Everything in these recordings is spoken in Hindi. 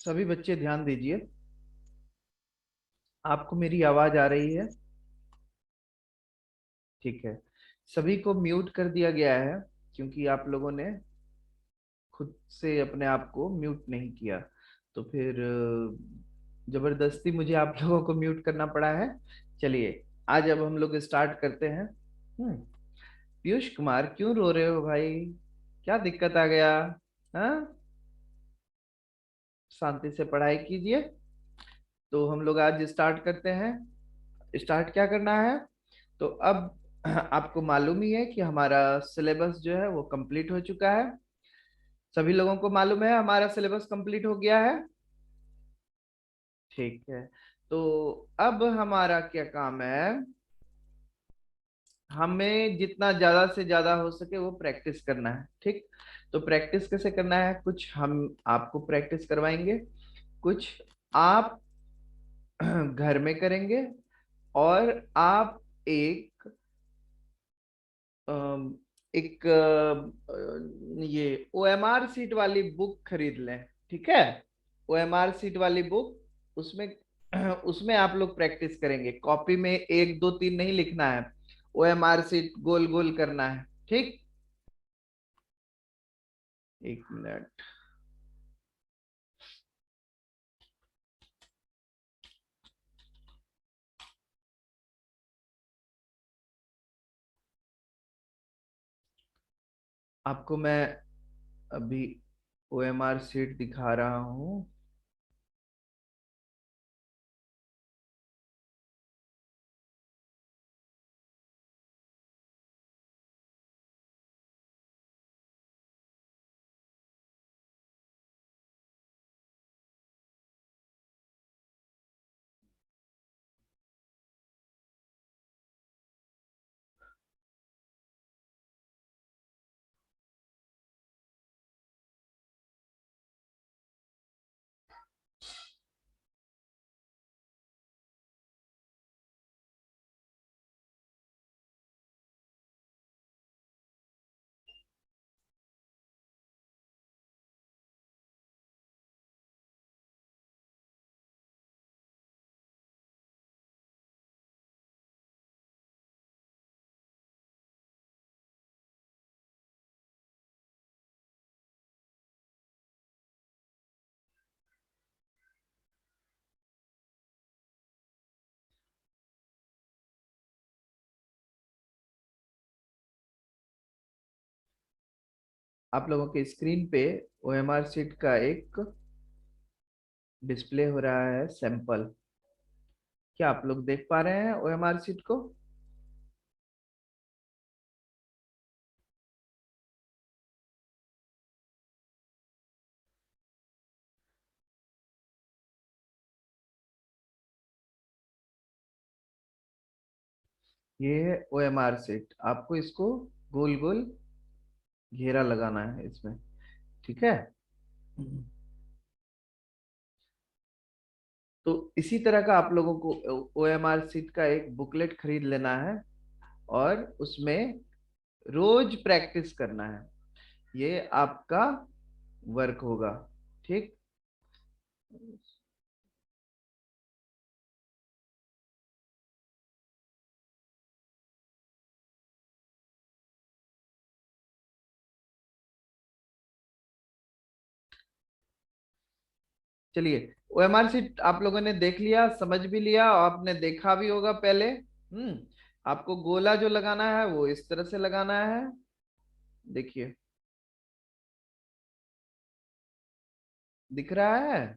सभी बच्चे ध्यान दीजिए। आपको मेरी आवाज आ रही है? ठीक है। सभी को म्यूट कर दिया गया है क्योंकि आप लोगों ने खुद से अपने आप को म्यूट नहीं किया। तो फिर जबरदस्ती मुझे आप लोगों को म्यूट करना पड़ा है। चलिए, आज अब हम लोग स्टार्ट करते हैं। पीयूष कुमार, क्यों रो रहे हो भाई? क्या दिक्कत आ गया? हाँ, शांति से पढ़ाई कीजिए। तो हम लोग आज स्टार्ट करते हैं। स्टार्ट क्या करना है? तो अब आपको मालूम ही है कि हमारा सिलेबस जो है वो कंप्लीट हो चुका है। सभी लोगों को मालूम है हमारा सिलेबस कंप्लीट हो गया है। ठीक है। तो अब हमारा क्या काम है? हमें जितना ज्यादा से ज्यादा हो सके वो प्रैक्टिस करना है। ठीक। तो प्रैक्टिस कैसे करना है? कुछ हम आपको प्रैक्टिस करवाएंगे, कुछ आप घर में करेंगे, और आप एक अम, एक ये ओएमआर सीट वाली बुक खरीद लें। ठीक है। ओएमआर सीट वाली बुक, उसमें उसमें आप लोग प्रैक्टिस करेंगे। कॉपी में एक दो तीन नहीं लिखना है, ओएमआर सीट गोल गोल करना है। ठीक। एक मिनट। आपको मैं अभी ओएमआर सीट दिखा रहा हूँ। आप लोगों के स्क्रीन पे ओएमआर सीट का एक डिस्प्ले हो रहा है, सैंपल। क्या आप लोग देख पा रहे हैं ओएमआर सीट को? ये है ओएमआर सीट। आपको इसको गोल गोल घेरा लगाना है इसमें। ठीक है। तो इसी तरह का आप लोगों को ओएमआर सीट का एक बुकलेट खरीद लेना है, और उसमें रोज प्रैक्टिस करना है। ये आपका वर्क होगा। ठीक। चलिए, ओएमआर सीट आप लोगों ने देख लिया, समझ भी लिया, और आपने देखा भी होगा पहले। आपको गोला जो लगाना है वो इस तरह से लगाना है। देखिए, दिख रहा है?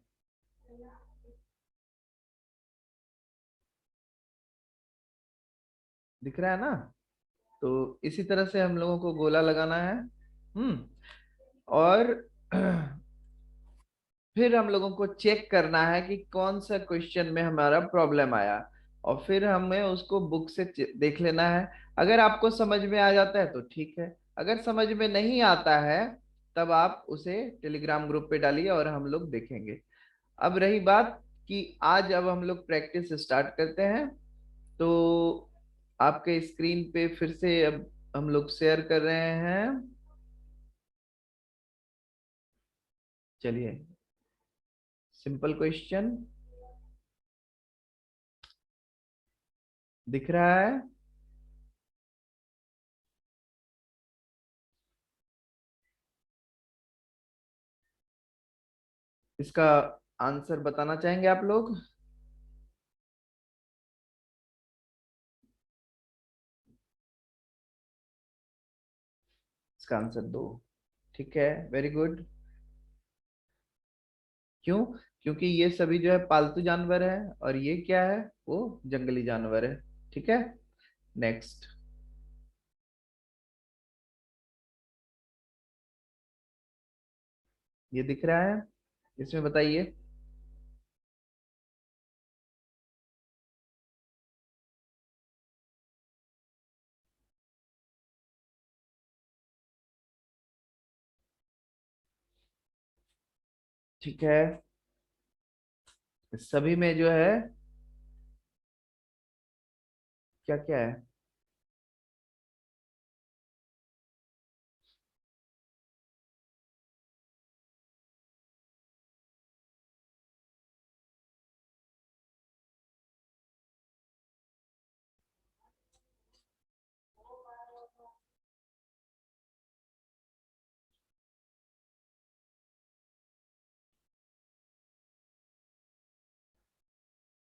दिख रहा है ना? तो इसी तरह से हम लोगों को गोला लगाना है। और फिर हम लोगों को चेक करना है कि कौन सा क्वेश्चन में हमारा प्रॉब्लम आया, और फिर हमें उसको बुक से देख लेना है। अगर आपको समझ में आ जाता है तो ठीक है, अगर समझ में नहीं आता है तब आप उसे टेलीग्राम ग्रुप पे डालिए और हम लोग देखेंगे। अब रही बात कि आज अब हम लोग प्रैक्टिस स्टार्ट करते हैं। तो आपके स्क्रीन पे फिर से अब हम लोग शेयर कर रहे हैं। चलिए, सिंपल क्वेश्चन दिख रहा है। इसका आंसर बताना चाहेंगे आप लोग? इसका आंसर दो। ठीक है, वेरी गुड। क्यों? क्योंकि ये सभी जो है पालतू जानवर है, और ये क्या है, वो जंगली जानवर है। ठीक है, नेक्स्ट। ये दिख रहा है, इसमें बताइए। ठीक है, सभी में जो है क्या क्या है?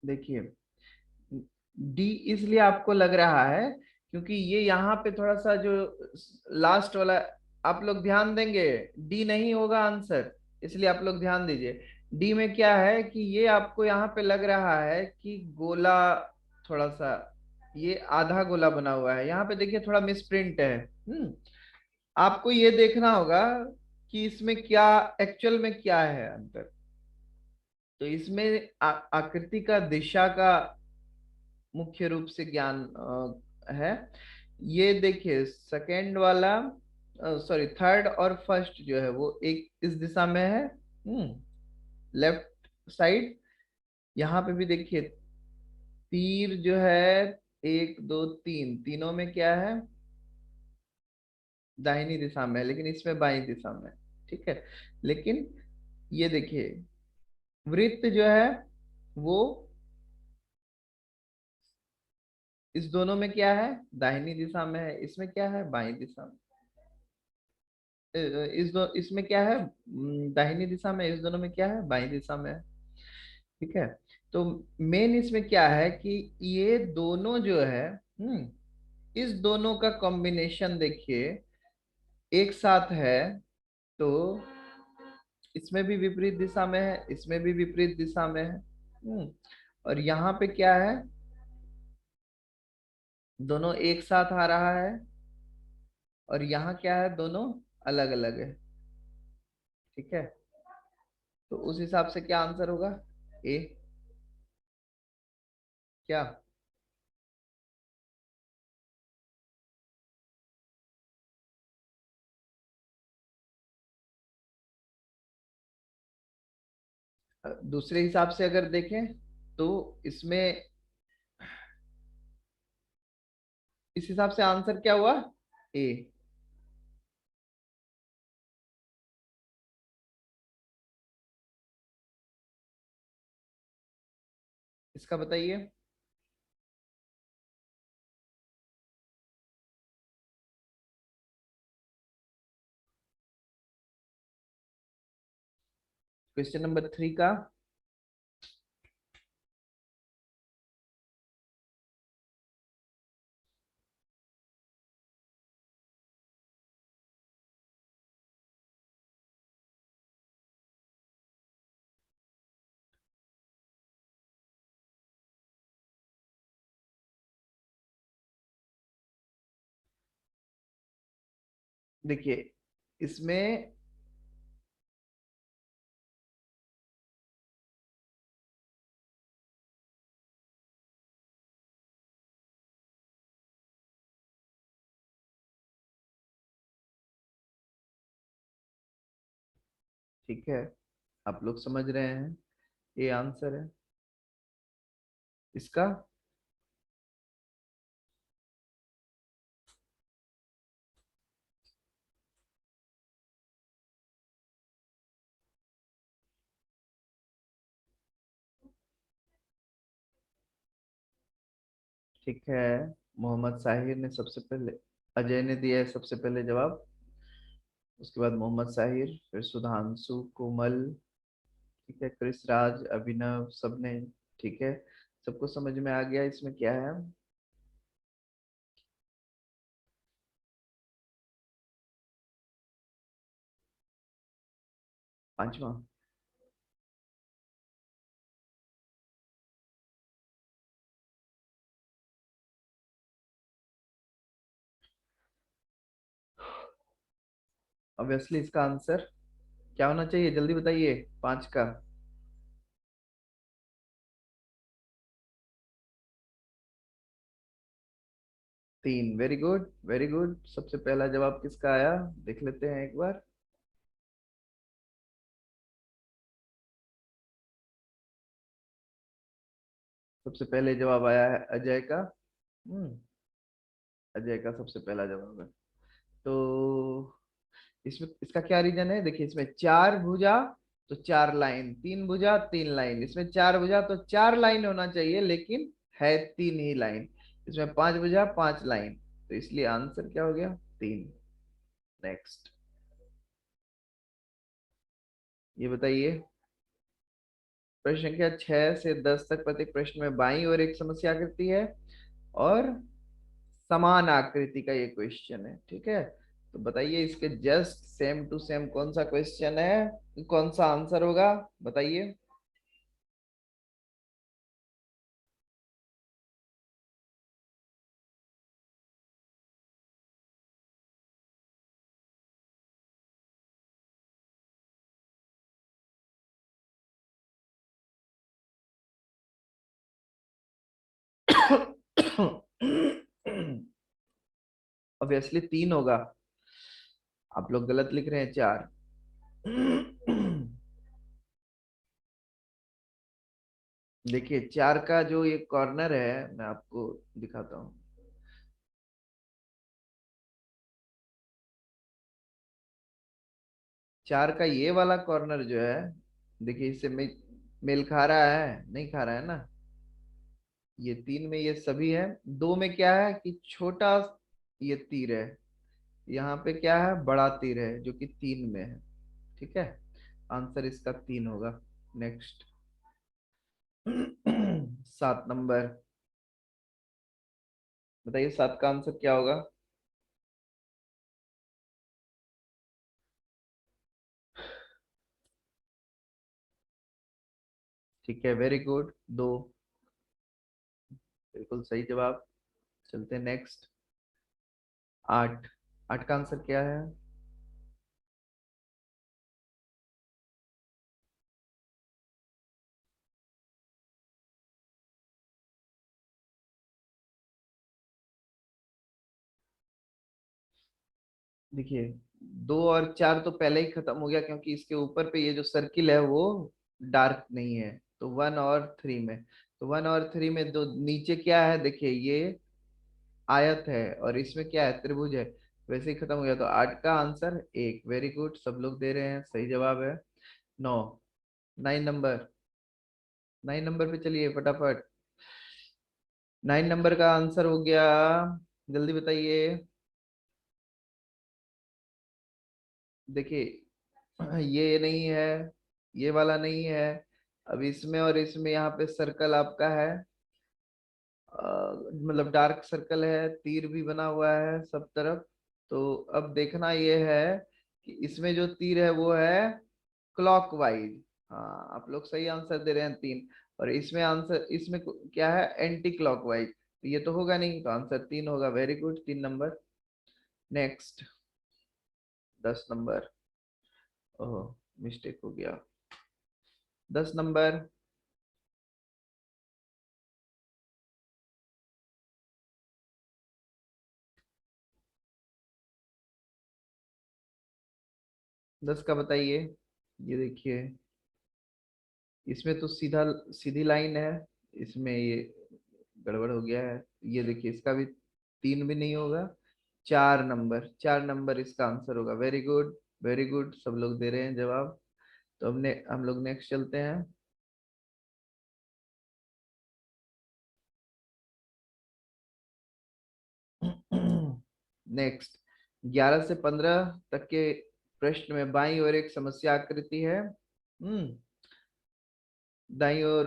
देखिए, डी इसलिए आपको लग रहा है क्योंकि ये यहाँ पे थोड़ा सा जो लास्ट वाला, आप लोग ध्यान देंगे, डी नहीं होगा आंसर, इसलिए आप लोग ध्यान दीजिए। डी में क्या है कि ये आपको यहाँ पे लग रहा है कि गोला, थोड़ा सा ये आधा गोला बना हुआ है, यहाँ पे देखिए थोड़ा मिसप्रिंट है। आपको ये देखना होगा कि इसमें क्या एक्चुअल में क्या है अंतर। तो इसमें आकृति का, दिशा का मुख्य रूप से ज्ञान है। ये देखिए सेकंड वाला, सॉरी थर्ड और फर्स्ट जो है वो एक इस दिशा में है, लेफ्ट साइड। यहाँ पे भी देखिए तीर जो है, एक दो तीन, तीनों में क्या है, दाहिनी दिशा में है, लेकिन इसमें बाईं दिशा में है। ठीक है, लेकिन ये देखिए वृत्त जो है वो इस दोनों में क्या है, दाहिनी दिशा में है, इसमें क्या है, बाईं दिशा में। इसमें क्या है, दाहिनी दिशा में, इस दोनों में क्या है, बाईं दिशा में है। ठीक है, तो मेन इसमें क्या है कि ये दोनों जो है, इस दोनों का कॉम्बिनेशन देखिए एक साथ है, तो इसमें भी विपरीत दिशा में है, इसमें भी विपरीत दिशा में है। और यहाँ पे क्या है, दोनों एक साथ आ रहा है, और यहाँ क्या है, दोनों अलग अलग है। ठीक है, तो उस हिसाब से क्या आंसर होगा, ए। क्या? दूसरे हिसाब से अगर देखें तो इसमें, इस हिसाब से आंसर क्या हुआ, ए। इसका बताइए। क्वेश्चन नंबर 3 का। देखिए इसमें, ठीक है, आप लोग समझ रहे हैं, ये आंसर है इसका। ठीक है, मोहम्मद साहिर ने सबसे पहले, अजय ने दिया है सबसे पहले जवाब, उसके बाद मोहम्मद साहिर, फिर सुधांशु, कोमल, ठीक है, कृष राज, अभिनव, सबने। ठीक है, सबको समझ में आ गया इसमें क्या है। पांचवा, ऑब्वियसली इसका आंसर क्या होना चाहिए, जल्दी बताइए, पांच का। तीन, वेरी गुड वेरी गुड। सबसे पहला जवाब किसका आया, देख लेते हैं एक बार। सबसे पहले जवाब आया है अजय का। अजय का सबसे पहला जवाब है। तो इसमें इसका क्या रीजन है, देखिए इसमें चार भुजा तो चार लाइन, तीन भुजा तीन लाइन, इसमें चार भुजा तो चार लाइन होना चाहिए, लेकिन है तीन ही लाइन। इसमें पांच भुजा पांच लाइन, तो इसलिए आंसर क्या हो गया, तीन। नेक्स्ट, ये बताइए, प्रश्न संख्या 6 से 10 तक प्रत्येक प्रश्न में बाईं ओर एक समस्या आकृति है और समान आकृति का ये क्वेश्चन है, ठीक है। तो बताइए इसके जस्ट सेम टू सेम कौन सा क्वेश्चन है, कौन सा आंसर होगा, बताइए। ऑब्वियसली तीन होगा, आप लोग गलत लिख रहे हैं, चार। देखिए चार का जो ये कॉर्नर है, मैं आपको दिखाता हूँ। चार का ये वाला कॉर्नर जो है, देखिए इससे मेल खा रहा है, नहीं खा रहा है ना। ये तीन में ये सभी है, दो में क्या है कि छोटा ये तीर है, यहाँ पे क्या है, बड़ा तीर है जो कि तीन में है, ठीक है। आंसर इसका तीन होगा। नेक्स्ट, 7 नंबर, बताइए सात का आंसर क्या होगा। ठीक है, वेरी गुड, दो, बिल्कुल सही जवाब। चलते हैं नेक्स्ट, आठ। आठ का आंसर क्या है। देखिए दो और चार तो पहले ही खत्म हो गया, क्योंकि इसके ऊपर पे ये जो सर्किल है वो डार्क नहीं है, तो वन और थ्री में, तो वन और थ्री में दो, नीचे क्या है देखिए, ये आयत है और इसमें क्या है, त्रिभुज है, वैसे ही खत्म हो गया। तो आठ का आंसर एक, वेरी गुड, सब लोग दे रहे हैं, सही जवाब है। नौ, 9 नंबर, 9 नंबर पे चलिए फटाफट। 9 नंबर का आंसर हो गया, जल्दी बताइए। देखिए ये नहीं है, ये वाला नहीं है, अब इसमें और इसमें यहाँ पे सर्कल आपका है, मतलब डार्क सर्कल है, तीर भी बना हुआ है सब तरफ। तो अब देखना ये है कि इसमें जो तीर है वो है क्लॉकवाइज। हाँ, आप लोग सही आंसर दे रहे हैं, तीन। और इसमें आंसर, इसमें क्या है, एंटी क्लॉकवाइज, तो ये तो होगा नहीं, तो आंसर तीन होगा, वेरी गुड, 3 नंबर। नेक्स्ट, 10 नंबर, ओह मिस्टेक हो गया। 10 नंबर, 10 का बताइए। ये देखिए, इसमें तो सीधा सीधी लाइन है, इसमें ये गड़बड़ हो गया है। ये देखिए इसका भी तीन भी नहीं होगा, 4 नंबर, 4 नंबर इसका आंसर होगा, वेरी गुड वेरी गुड, सब लोग दे रहे हैं जवाब। तो हमने, हम लोग नेक्स्ट चलते हैं। नेक्स्ट, 11 से 15 तक के प्रश्न में बाईं ओर एक समस्या आकृति है। दाईं ओर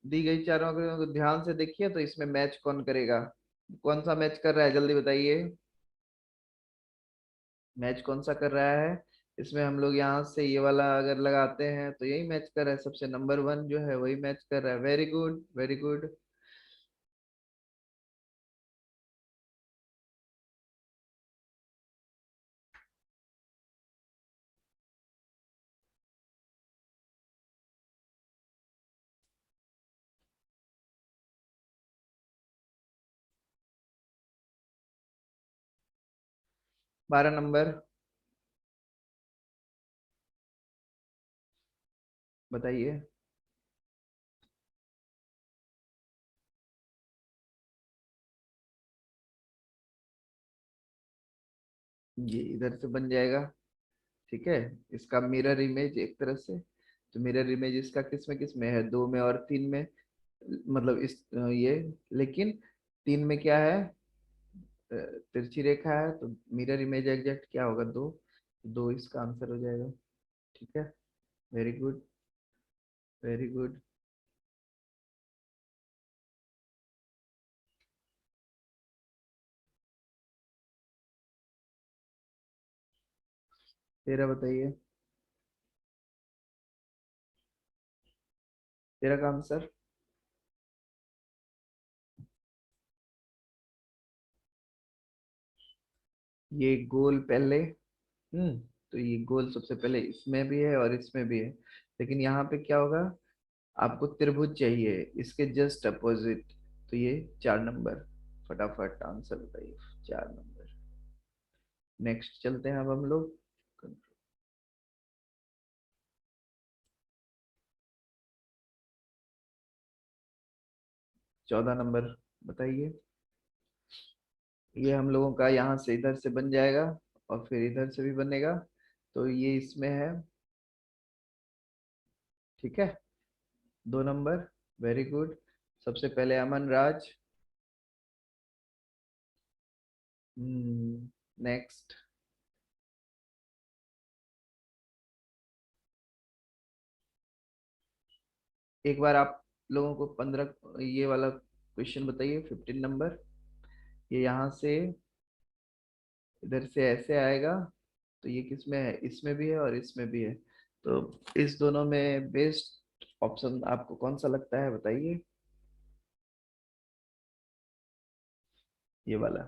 दी गई चारों आकृतियों को ध्यान से देखिए, तो इसमें मैच कौन करेगा? कौन सा मैच कर रहा है, जल्दी बताइए। मैच कौन सा कर रहा है? इसमें हम लोग यहाँ से ये वाला अगर लगाते हैं तो यही मैच कर रहा है, सबसे नंबर 1 जो है वही मैच कर रहा है। Very good, very good. बारह नंबर, बताइए। ये इधर से बन जाएगा, ठीक है। इसका मिरर इमेज एक तरह से, तो मिरर इमेज इसका किस में, किस में है? 2 में और 3 में, मतलब इस ये, लेकिन 3 में क्या है? तिरछी रेखा है, तो मिरर इमेज एग्जैक्ट क्या होगा? 2। 2 इसका आंसर हो जाएगा, ठीक है। Very good, very good. तेरा बताइए, तेरा का आंसर। ये गोल पहले, तो ये गोल सबसे पहले इसमें भी है और इसमें भी है, लेकिन यहाँ पे क्या होगा? आपको त्रिभुज चाहिए इसके जस्ट अपोजिट, तो ये 4 नंबर। फटाफट आंसर बताइए, 4 नंबर। नेक्स्ट चलते हैं अब हम लोग। 14 नंबर, बताइए। ये हम लोगों का यहाँ से इधर से बन जाएगा और फिर इधर से भी बनेगा, तो ये इसमें है, ठीक है। 2 नंबर, वेरी गुड। सबसे पहले अमन राज। नेक्स्ट, एक बार आप लोगों को 15 ये वाला क्वेश्चन बताइए, 15 नंबर। ये यहाँ से इधर से ऐसे आएगा, तो ये किस में है? इसमें भी है और इसमें भी है, तो इस दोनों में बेस्ट ऑप्शन आपको कौन सा लगता है, बताइए। ये वाला,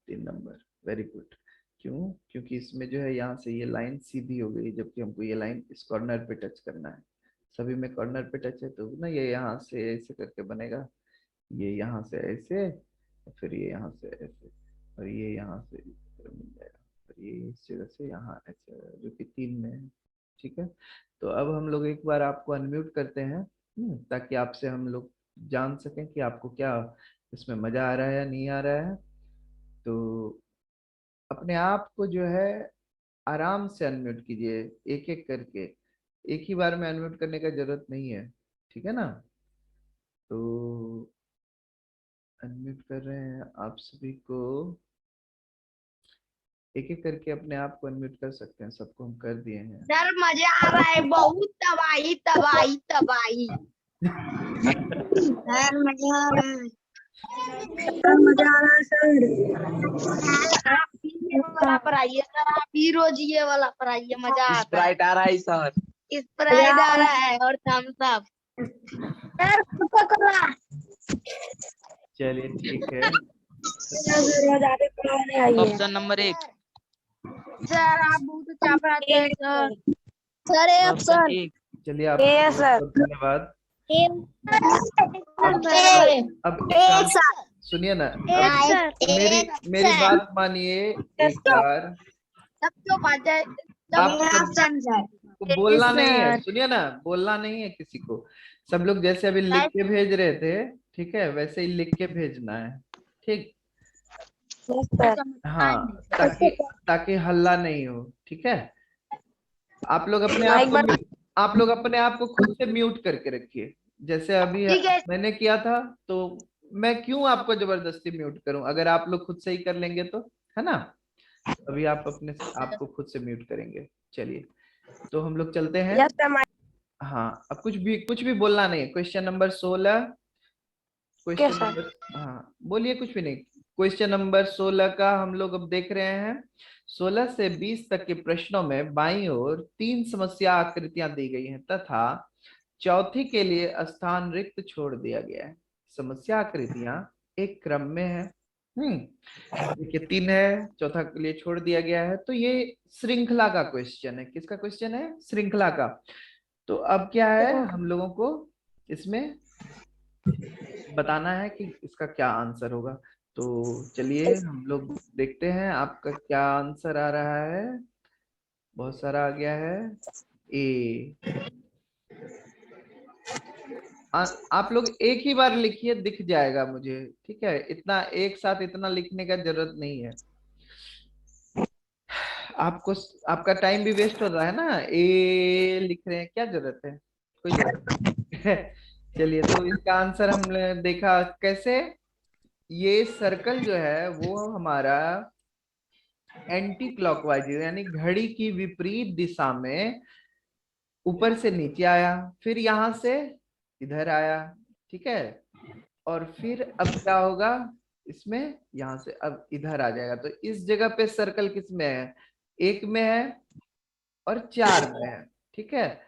3 नंबर, वेरी गुड। क्यों? क्योंकि इसमें जो है यहाँ से ये लाइन सीधी हो गई, जबकि हमको ये लाइन इस कॉर्नर पे टच करना है। सभी में कॉर्नर पे टच है, तो ना ये यहाँ से ऐसे करके बनेगा, ये यहाँ से ऐसे, और फिर ये यहाँ से ऐसे, और ये यहाँ से इस तरह मिल जाएगा, और ये इस जगह से यहाँ ऐसे, जो कि 3 में है, ठीक है। तो अब हम लोग एक बार आपको अनम्यूट करते हैं, ताकि आपसे हम लोग जान सकें कि आपको क्या इसमें मजा आ रहा है या नहीं आ रहा है। तो अपने आप को जो है आराम से अनम्यूट कीजिए, एक एक करके। एक ही बार में अनम्यूट करने का जरूरत नहीं है, ठीक है ना। तो अनम्यूट कर रहे हैं आप सभी को, एक एक करके अपने आप को अनम्यूट कर सकते हैं, सबको हम कर दिए हैं। सर मजा आ रहा है, बहुत तबाही तबाही तबाही। सर मजा आ रहा है, सर मजा आ रहा है सर। आप ये वाला पढ़ाइए सर, आप ही रोज ये वाला पढ़ाइए, मजा आता है। स्प्राइट आ रहा है सर, स्प्राइट आ रहा है और थम्स अप। Sir Coca Cola. चलिए ठीक है। Option number 1। सर आप बहुत अच्छा पढ़ाते हैं sir. Sir A option option. 1। चलिए आप बहुत धन्यवाद। अब अब एक काम सुनिए ना, अब मेरी बात मानिए एक बार। सबको बात है, आप ऑप्शन सर। को बोलना नहीं है, सुनिए ना, बोलना नहीं है किसी को। सब लोग जैसे अभी लिख के भेज रहे थे, ठीक है, वैसे ही लिख के भेजना है, ठीक। हाँ, ताकि ताकि हल्ला नहीं हो, ठीक है। आप लोग अपने आप को आप लोग अपने आप को खुद से म्यूट करके रखिए, जैसे अभी ठीक है। मैंने किया था। तो मैं क्यों आपको जबरदस्ती म्यूट करूं, अगर आप लोग खुद से ही कर लेंगे तो। है ना। अभी आप अपने आपको खुद से म्यूट करेंगे। चलिए, तो हम लोग चलते हैं। Yes sir. हाँ, अब कुछ भी बोलना नहीं। Question number 16, okay question sir. Number, हाँ बोलिए, कुछ भी नहीं। क्वेश्चन नंबर 16 का हम लोग अब देख रहे हैं। 16 से 20 तक के प्रश्नों में बाईं ओर 3 समस्या आकृतियां दी गई हैं तथा चौथी के लिए स्थान रिक्त छोड़ दिया गया है। समस्या आकृतियां एक क्रम में है। देखिए 3 है, चौथा के लिए छोड़ दिया गया है। तो ये श्रृंखला का क्वेश्चन है। किसका क्वेश्चन है? श्रृंखला का। तो अब क्या है, हम लोगों को इसमें बताना है कि इसका क्या आंसर होगा। तो चलिए हम लोग देखते हैं आपका क्या आंसर आ रहा है। बहुत सारा आ गया है। ए, आप लोग एक ही बार लिखिए, दिख जाएगा मुझे, ठीक है। इतना एक साथ इतना लिखने का जरूरत नहीं है आपको। आपका टाइम भी वेस्ट हो रहा है ना, ए लिख रहे हैं, क्या जरूरत है? कोई जरूरत नहीं है। चलिए, तो इसका आंसर हमने देखा कैसे। ये सर्कल जो है वो हमारा एंटी क्लॉकवाइज यानी घड़ी की विपरीत दिशा में ऊपर से नीचे आया, फिर यहां से इधर आया, ठीक है। और फिर अब क्या होगा, इसमें यहां से अब इधर आ जाएगा। तो इस जगह पे सर्कल किस में है? एक में है और 4 में है, ठीक है।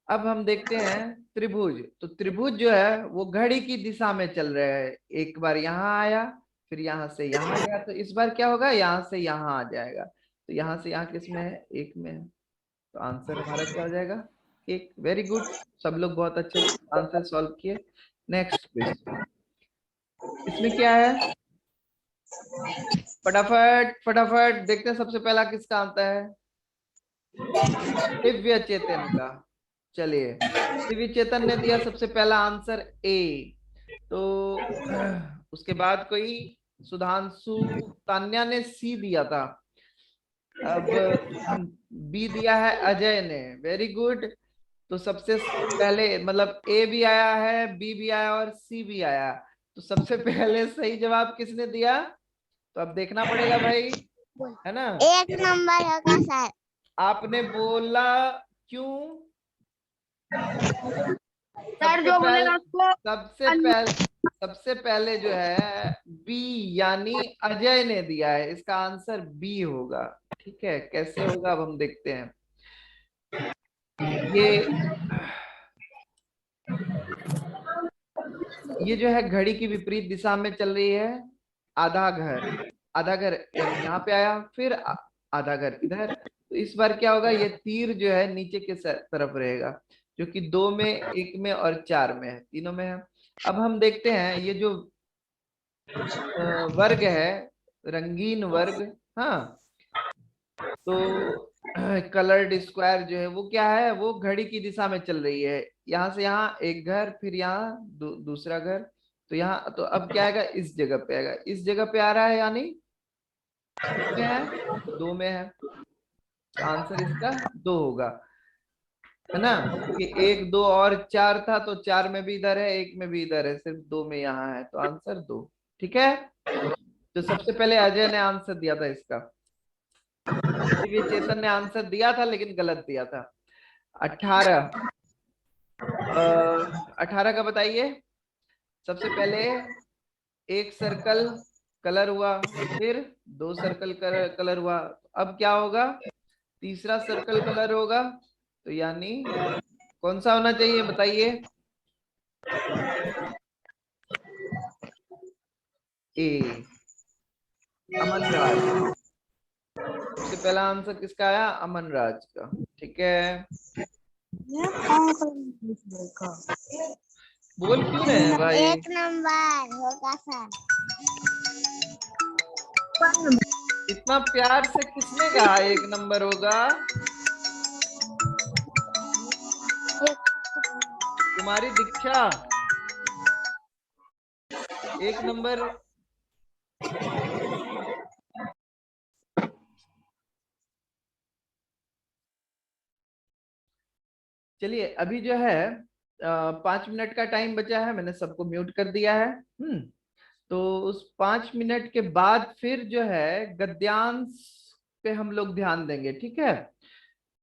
अब हम देखते हैं त्रिभुज। तो त्रिभुज जो है वो घड़ी की दिशा में चल रहा है। एक बार यहाँ आया, फिर यहाँ से यहाँ गया, तो इस बार क्या होगा, यहाँ से यहाँ आ जाएगा। तो यहाँ से यहाँ किस में है? एक में है। तो आंसर हमारा क्या हो जाएगा? एक। वेरी गुड, सब लोग बहुत अच्छे आंसर सॉल्व किए। नेक्स्ट क्वेश्चन, इसमें क्या है? फटाफट फटाफट देखते हैं, सबसे पहला किसका आता है? दिव्य चेतन का। चलिए, दिव्य चेतन ने दिया सबसे पहला आंसर ए। तो उसके बाद कोई सुधांशु, तान्या ने सी दिया था। अब बी दिया है अजय ने। Very good. तो सबसे पहले मतलब ए भी आया है, बी भी आया और सी भी आया। तो सबसे पहले सही जवाब किसने दिया? तो अब देखना पड़ेगा भाई, है ना। एक नंबर होगा सर। आपने बोला क्यों? सर सबसे जो पहले बोलेगा उसको सबसे पहले सबसे पहले जो है बी, यानी अजय ने दिया है। इसका आंसर बी होगा, ठीक है। कैसे होगा अब हम देखते हैं। ये ये जो है घड़ी की विपरीत दिशा में चल रही है। आधा घर, आधा घर यानी यहाँ पे आया, फिर आधा घर इधर। तो इस बार क्या होगा, ये तीर जो है नीचे के तरफ रहेगा, जो कि 2 में, 1 में और 4 में है, तीनों में है। अब हम देखते हैं ये जो वर्ग है, रंगीन वर्ग, हाँ। तो कलर्ड स्क्वायर जो है वो क्या है, वो घड़ी की दिशा में चल रही है। यहाँ से यहाँ एक घर, फिर यहाँ दूसरा घर। तो यहाँ तो अब क्या आएगा, इस जगह पे आएगा, इस जगह पे आ रहा है, यानी किसमें है? 2 में है। तो आंसर इसका 2 होगा, है ना। क्योंकि 1 2 और 4 था, तो 4 में भी इधर है, 1 में भी इधर है, सिर्फ 2 में यहाँ है। तो आंसर 2, ठीक है। तो सबसे पहले अजय ने आंसर दिया था इसका। दिव्य चेतन ने आंसर दिया था लेकिन गलत दिया था। 18, 18 का बताइए। सबसे पहले एक सर्कल कलर हुआ, फिर 2 सर्कल कलर हुआ। अब क्या होगा, तीसरा सर्कल कलर होगा। तो यानी कौन सा होना चाहिए बताइए? ए, अमन राज। सबसे पहला आंसर किसका आया? अमन राज का, ठीक है। बोल क्यों रहे हैं भाई? एक नंबर होगा सर। इतना प्यार से किसने कहा 1 नंबर होगा? तुम्हारी दीक्षा 1 नंबर। चलिए, अभी जो है 5 मिनट का टाइम बचा है, मैंने सबको म्यूट कर दिया है। तो उस 5 मिनट के बाद फिर जो है गद्यांश पे हम लोग ध्यान देंगे, ठीक है।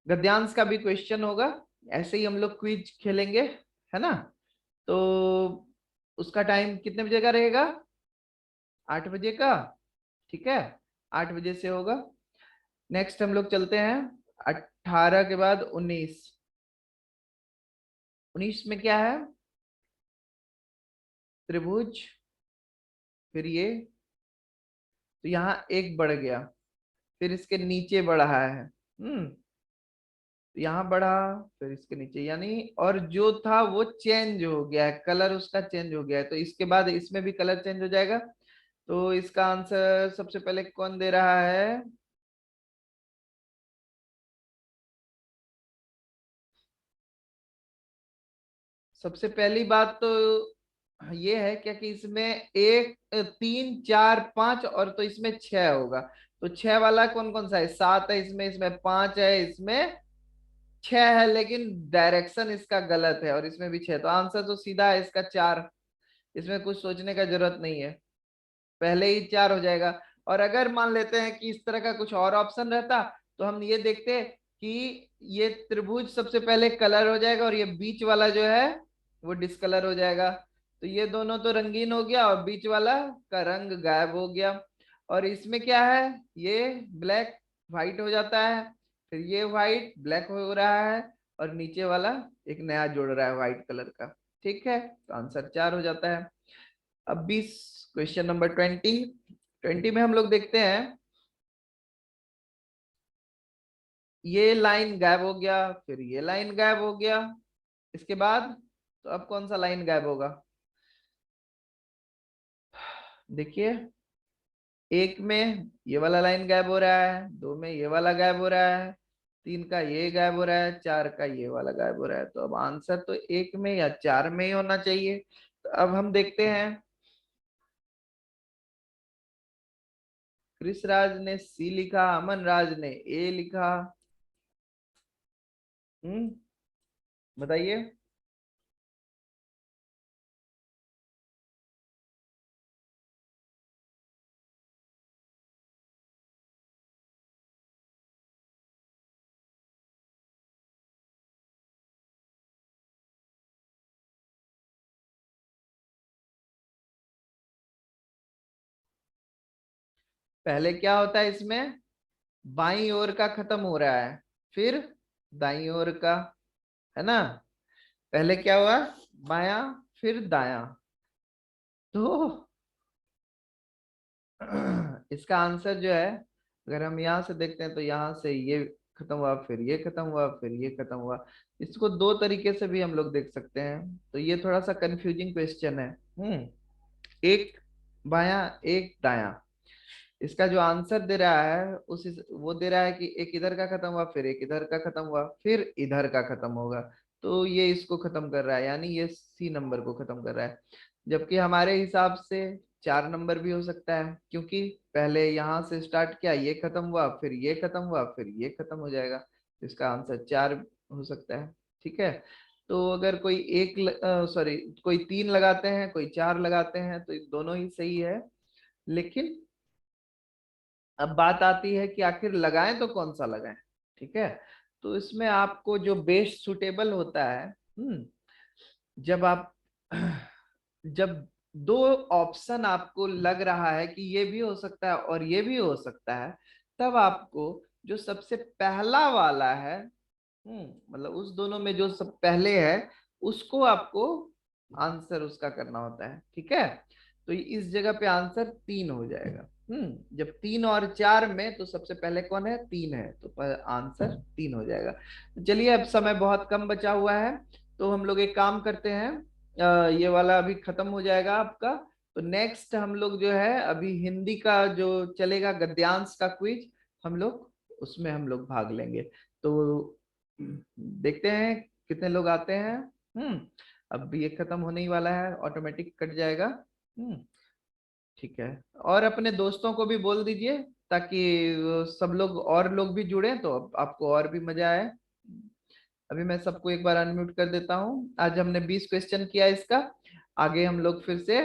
गद्यांश का भी क्वेश्चन होगा, ऐसे ही हम लोग क्विज खेलेंगे, है ना। तो उसका टाइम कितने बजे का रहेगा? 8 बजे का, ठीक है। 8 बजे से होगा। नेक्स्ट हम लोग चलते हैं 18 के बाद 19। 19 में क्या है? त्रिभुज, फिर ये, तो यहाँ एक बढ़ गया, फिर इसके नीचे बढ़ा है, तो यहाँ बढ़ा, फिर इसके नीचे, यानी और जो था वो चेंज हो गया है, कलर उसका चेंज हो गया है, तो इसके बाद इसमें भी कलर चेंज हो जाएगा। तो इसका आंसर सबसे पहले कौन दे रहा है? सबसे पहली बात तो ये है क्या कि इसमें एक, 3, 4, 5 और तो इसमें 6 होगा। तो 6 वाला कौन कौन सा है? 7 है इसमें, इसमें 5 है, इसमें 6 है, लेकिन डायरेक्शन इसका गलत है, और इसमें भी 6, तो आंसर तो सीधा है इसका 4। इसमें कुछ सोचने का जरूरत नहीं है, पहले ही 4 हो जाएगा। और अगर मान लेते हैं कि इस तरह का कुछ और ऑप्शन रहता, तो हम ये देखते कि ये त्रिभुज सबसे पहले कलर हो जाएगा और ये बीच वाला जो है वो डिसकलर हो जाएगा। तो ये दोनों तो रंगीन हो गया और बीच वाला का रंग गायब हो गया। और इसमें क्या है? ये ब्लैक व्हाइट हो जाता है, फिर ये व्हाइट ब्लैक हो रहा है, और नीचे वाला एक नया जुड़ रहा है व्हाइट कलर का, ठीक है। तो आंसर 4 हो जाता है। अब 20, क्वेश्चन नंबर 20 में हम लोग देखते हैं ये लाइन गायब हो गया, फिर ये लाइन गायब हो गया, इसके बाद तो अब कौन सा लाइन गायब होगा? देखिए, एक में ये वाला लाइन गायब हो रहा है, 2 में ये वाला गायब हो रहा है, 3 का ये गायब हो रहा है, 4 का ये वाला गायब हो रहा है। तो अब आंसर तो 1 में या 4 में ही होना चाहिए। तो अब हम देखते हैं, कृष राज ने सी लिखा, अमन राज ने ए लिखा। बताइए। पहले क्या होता है इसमें? बाईं ओर का खत्म हो रहा है, फिर दाईं ओर का, है ना। पहले क्या हुआ? बायां, फिर दायां। तो इसका आंसर जो है, अगर हम यहां से देखते हैं तो यहां से ये खत्म हुआ, फिर ये खत्म हुआ, फिर ये खत्म हुआ। इसको दो तरीके से भी हम लोग देख सकते हैं, तो ये थोड़ा सा कंफ्यूजिंग क्वेश्चन है। एक बायां, एक दायां। इसका जो आंसर दे रहा है वो दे रहा है कि एक इधर का खत्म हुआ, फिर एक इधर का खत्म हुआ, फिर इधर का खत्म होगा। तो ये इसको खत्म कर रहा है, यानी ये सी नंबर को खत्म कर रहा है। जबकि हमारे हिसाब से 4 नंबर भी हो सकता है, क्योंकि पहले यहाँ से स्टार्ट किया, ये खत्म हुआ, फिर ये खत्म हुआ, फिर ये खत्म हो जाएगा। तो इसका आंसर 4 हो सकता है, ठीक है। तो अगर कोई एक, सॉरी, कोई 3 लगाते हैं, कोई 4 लगाते हैं, तो दोनों ही सही है। लेकिन अब बात आती है कि आखिर लगाएं तो कौन सा लगाएं, ठीक है। तो इसमें आपको जो बेस्ट सुटेबल होता है, जब आप जब दो ऑप्शन आपको लग रहा है कि ये भी हो सकता है और ये भी हो सकता है, तब आपको जो सबसे पहला वाला है, मतलब उस दोनों में जो सब पहले है, उसको आपको आंसर उसका करना होता है, ठीक है। तो इस जगह पे आंसर 3 हो जाएगा। जब 3 और 4 में, तो सबसे पहले कौन है? 3 है, तो आंसर 3 हो जाएगा। तो चलिए, अब समय बहुत कम बचा हुआ है, तो हम लोग एक काम करते हैं, ये वाला अभी खत्म हो जाएगा आपका। तो नेक्स्ट हम लोग जो है अभी हिंदी का जो चलेगा, गद्यांश का क्विज, हम लोग उसमें हम लोग भाग लेंगे। तो देखते हैं कितने लोग आते हैं। अब ये खत्म होने ही वाला है, ऑटोमेटिक कट जाएगा। ठीक है। और अपने दोस्तों को भी बोल दीजिए, ताकि वो सब लोग और लोग भी जुड़े, तो आपको और भी मजा आए। अभी मैं सबको एक बार अनम्यूट कर देता हूँ। आज हमने 20 क्वेश्चन किया इसका, आगे हम लोग फिर से